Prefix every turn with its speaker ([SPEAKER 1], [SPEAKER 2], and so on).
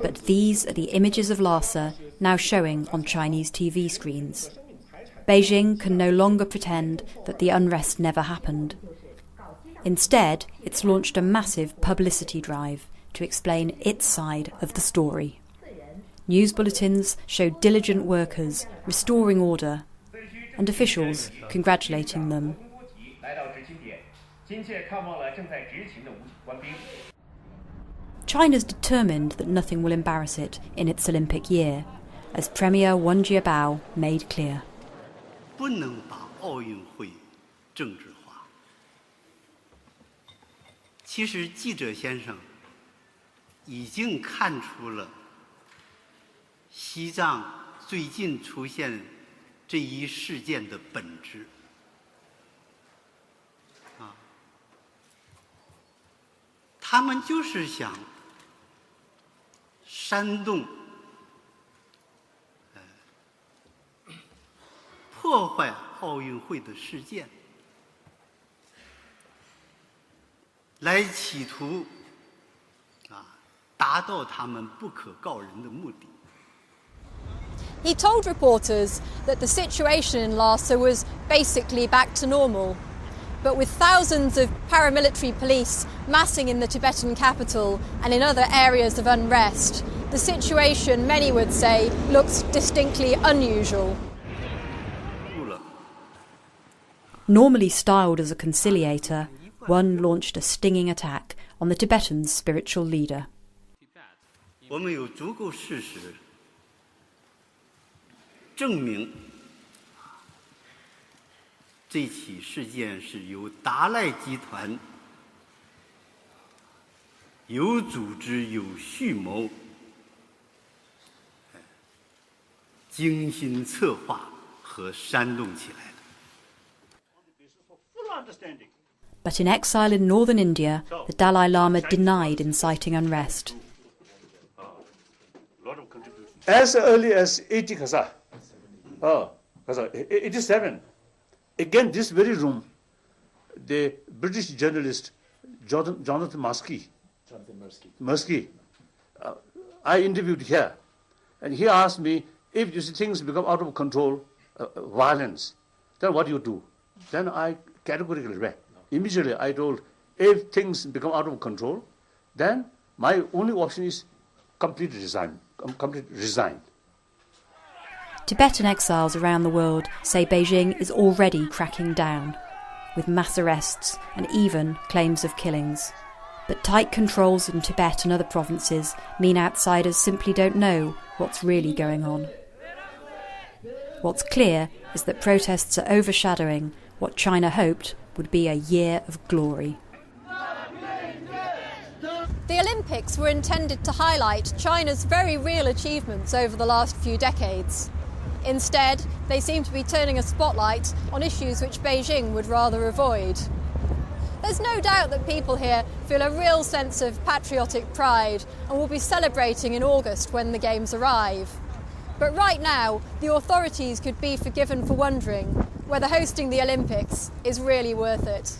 [SPEAKER 1] But these are the images of Lhasa now showing on Chinese TV screens. Beijing can no longer pretend that the unrest never happened. Instead, it's launched a massive publicity drive to explain its side of the story. News bulletins show diligent workers restoring order and officials congratulating them. China's determined that nothing will embarrass it in its Olympic year, as Premier Wen Jiabao made clear.
[SPEAKER 2] 不能把奥运会政治化。其实记者先生已经看出了西藏最近出现这一事件的本质。他们就是想煽动、破坏奥运会的事件，来企图达到他们不可告人的目的。
[SPEAKER 3] He told reporters that the situation in Lhasa was basically back to normal. But with thousands of paramilitary police massing in the Tibetan capital and in other areas of unrest, the situation, many would say, looks distinctly unusual.
[SPEAKER 1] Normally styled as a conciliator, Wen launched a stinging attack on the Tibetan spiritual leader.
[SPEAKER 2] 我们有足够事实证明这起事件是由达赖集团有组织、有蓄谋、精心策划和煽动起来的。
[SPEAKER 1] But in exile in northern India, the Dalai Lama denied inciting unrest.
[SPEAKER 4] As early as 87, again, this very room, the British journalist Jonathan Mursky, I interviewed here, and he asked me, if you see things become out of control, violence, then what do you do? Then I categorically read. Immediately I told, if things become out of control, then my only option is complete resign.
[SPEAKER 1] Tibetan exiles around the world say Beijing is already cracking down, with mass arrests and even claims of killings. But tight controls in Tibet and other provinces mean outsiders simply don't know what's really going on. What's clear is that protests are overshadowing what China hoped would be a year of glory.
[SPEAKER 3] The Olympics were intended to highlight China's very real achievements over the last few decades. Instead, they seem to be turning a spotlight on issues which Beijing would rather avoid. There's no doubt that people here feel a real sense of patriotic pride and will be celebrating in August when the Games arrive. But right now, the authorities could be forgiven for wondering whether hosting the Olympics is really worth it.